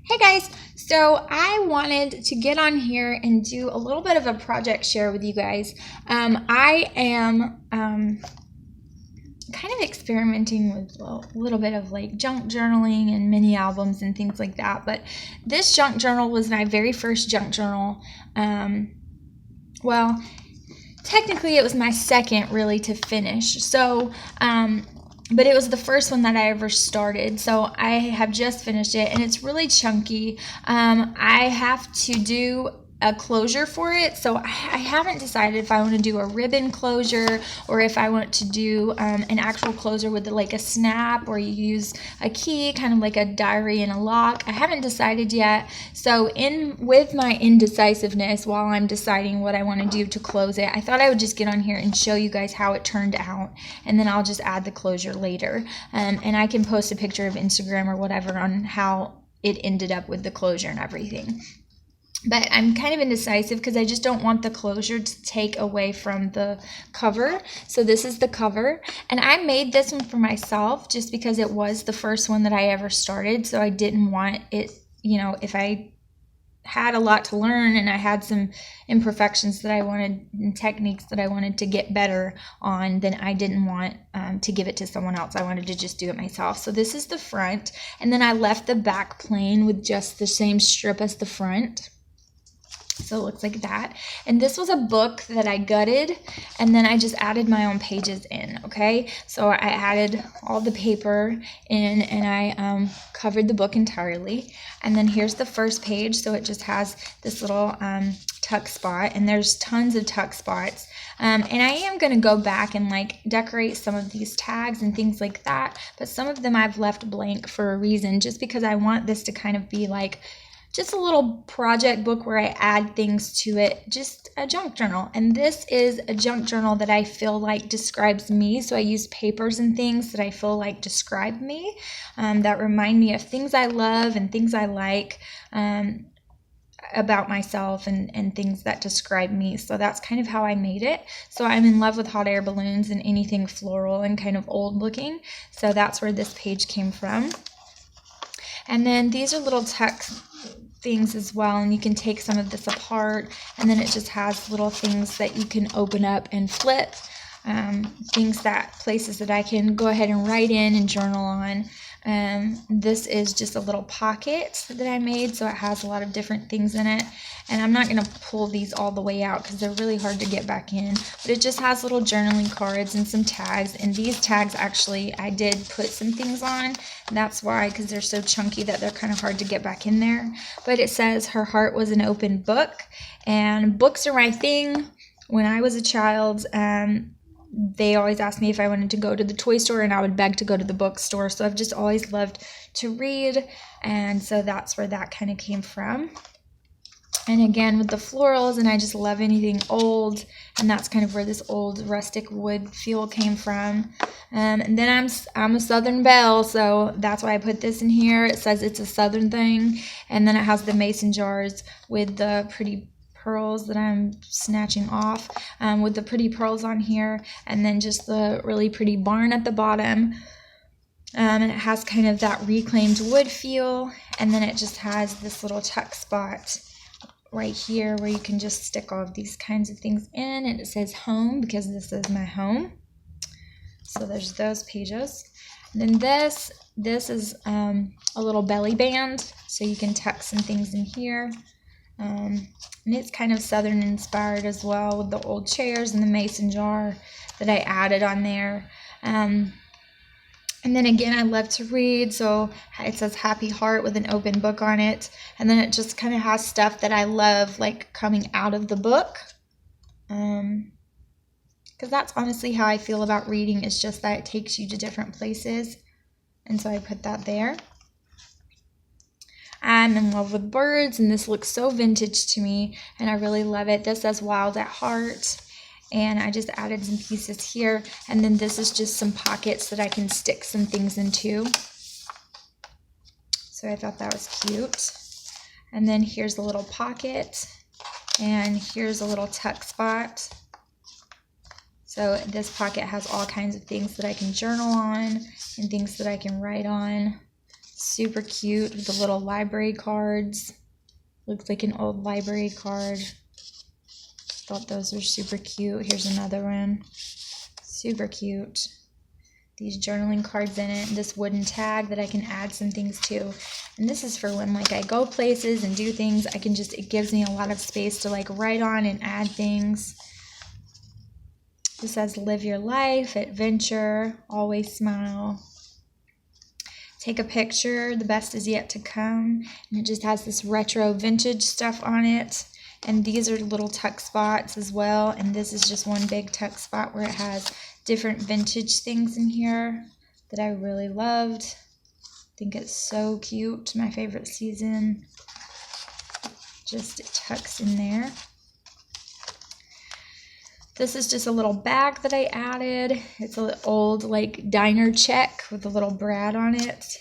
Hey guys, so I wanted to get on here and do a little bit of a project share with you guys. I am kind of experimenting with a little bit of like junk journaling and mini albums and things like that. But this junk journal was my very first junk journal. Well, technically it was my second really to finish. But it was the first one that I ever started. So I have just finished it and it's really chunky. I have to do a closure for it. So I haven't decided if I want to do a ribbon closure or if I want to do an actual closure with like a snap, or you use a key, kind of like a diary and a lock. I haven't decided yet. So with my indecisiveness while I'm deciding what I want to do to close it, I thought I would just get on here and show you guys how it turned out, and then I'll just add the closure later. And I can post a picture of Instagram or whatever on how it ended up with the closure and everything. But I'm kind of indecisive because I just don't want the closure to take away from the cover. So this is the cover. And I made this one for myself just because it was the first one that I ever started. So I didn't want it, if I had a lot to learn and I had some imperfections that I wanted and techniques that I wanted to get better on, then I didn't want to give it to someone else. I wanted to just do it myself. So this is the front. And then I left the back plain with just the same strip as the front. So it looks like that. And this was a book that I gutted, and then I just added my own pages in, okay? So I added all the paper in, and I covered the book entirely. And then here's the first page. So it just has this little tuck spot, and there's tons of tuck spots. And I am going to go back and like decorate some of these tags and things like that. But some of them I've left blank for a reason, just because I want this to kind of be like just a little project book where I add things to it, just a junk journal. And this is a junk journal that I feel like describes me. So I use papers and things that I feel like describe me, that remind me of things I love and things I like about myself, and things that describe me. So that's kind of how I made it. So I'm in love with hot air balloons and anything floral and kind of old looking. So that's where this page came from. And then these are little text things as well, and you can take some of this apart, and then it just has little things that you can open up and flip, places that I can go ahead and write in and journal on. This is just a little pocket that I made, so it has a lot of different things in it, and I'm not going to pull these all the way out because they're really hard to get back in, but it just has little journaling cards and some tags. And these tags, actually, I did put some things on, and that's why, because they're so chunky that they're kind of hard to get back in there. But it says her heart was an open book, and books are my thing. When I was a child, they always asked me if I wanted to go to the toy store, and I would beg to go to the bookstore. So I've just always loved to read, and so that's where that kind of came from. And again, with the florals, and I just love anything old, and that's kind of where this old rustic wood feel came from. And then I'm a Southern belle, so that's why I put this in here. It says it's a Southern thing, and then it has the mason jars with the pretty pearls that I'm snatching off, with the pretty pearls on here, and then just the really pretty barn at the bottom. And it has kind of that reclaimed wood feel, and then it just has this little tuck spot right here where you can just stick all of these kinds of things in, and it says home because this is my home. So there's those pages. And then this is a little belly band, so you can tuck some things in here. And it's kind of Southern inspired as well, with the old chairs and the mason jar that I added on there. And then again, I love to read, so it says happy heart with an open book on it. And then it just kind of has stuff that I love, like coming out of the book. Because that's honestly how I feel about reading. It's just that it takes you to different places. And so I put that there. I'm in love with birds, and this looks so vintage to me, and I really love it. This says wild at heart. And I just added some pieces here, and then this is just some pockets that I can stick some things into. So I thought that was cute. And then here's a little pocket, and here's a little tuck spot. So this pocket has all kinds of things that I can journal on and things that I can write on. Super cute with the little library cards. Looks like an old library card. Thought those were super cute. Here's another one. Super cute. These journaling cards in it. This wooden tag that I can add some things to. And this is for when like I go places and do things. I can just, it gives me a lot of space to like write on and add things. This says live your life, adventure, always smile. Take a picture, the best is yet to come. And it just has this retro vintage stuff on it. And these are little tuck spots as well. And this is just one big tuck spot where it has different vintage things in here that I really loved. I think it's so cute. My favorite season. Just it tucks in there. This is just a little bag that I added. It's an old like diner check with a little Brad on it.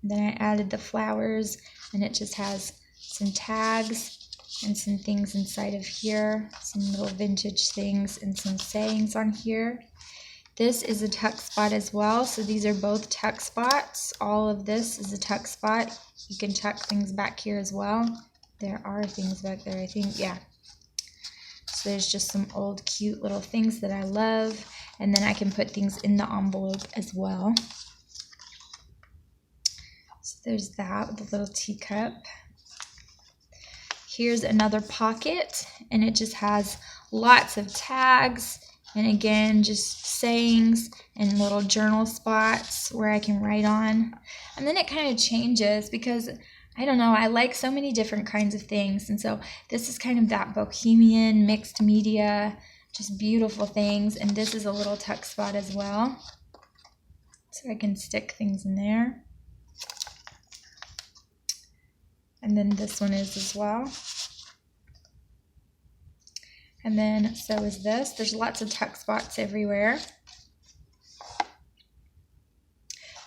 Then I added the flowers, and it just has some tags and some things inside of here. Some little vintage things and some sayings on here. This is a tuck spot as well. So these are both tuck spots. All of this is a tuck spot. You can tuck things back here as well. There are things back there, I think. Yeah. So there's just some old cute little things that I love. And then I can put things in the envelope as well. So there's that with a little teacup. Here's another pocket, and it just has lots of tags. And again, just sayings and little journal spots where I can write on. And then it kind of changes because, I don't know, I like so many different kinds of things. And so this is kind of that bohemian mixed media, just beautiful things. And this is a little tuck spot as well. So I can stick things in there. And then this one is as well. And then so is this. There's lots of tuck spots everywhere.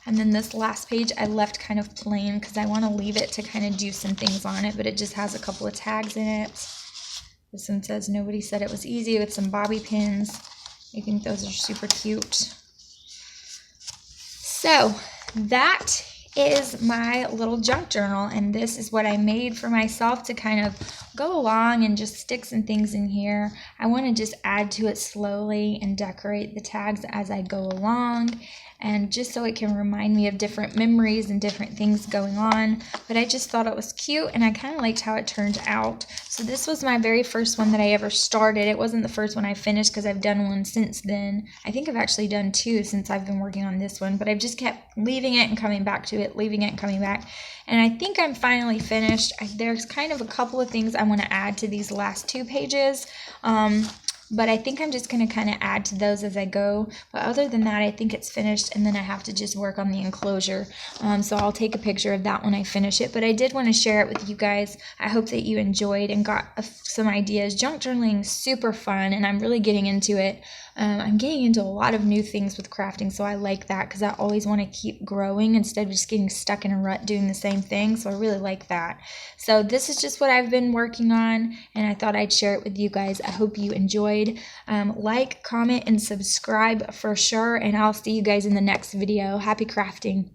And then this last page I left kind of plain because I want to leave it to kind of do some things on it, but it just has a couple of tags in it. This one says nobody said it was easy with some bobby pins. I think those are super cute. So that is my little junk journal, and this is what I made for myself to kind of go along and just stick some things in here. I want to just add to it slowly and decorate the tags as I go along, and just so it can remind me of different memories and different things going on. But I just thought it was cute, and I kind of liked how it turned out. So this was my very first one that I ever started. It wasn't the first one I finished because I've done one since then. I think I've actually done two since I've been working on this one, but I've just kept leaving it and coming back to it, leaving it and coming back. And I think I'm finally finished. There's kind of a couple of things I want to add to these last two pages. But I think I'm just going to kind of add to those as I go. But other than that, I think it's finished, and then I have to just work on the enclosure. So I'll take a picture of that when I finish it. But I did want to share it with you guys. I hope that you enjoyed and got some ideas. Junk journaling is super fun, and I'm really getting into it. I'm getting into a lot of new things with crafting, so I like that because I always want to keep growing instead of just getting stuck in a rut doing the same thing. So I really like that. So this is just what I've been working on, and I thought I'd share it with you guys. I hope you enjoyed. Like, comment, and subscribe for sure, and I'll see you guys in the next video. Happy crafting.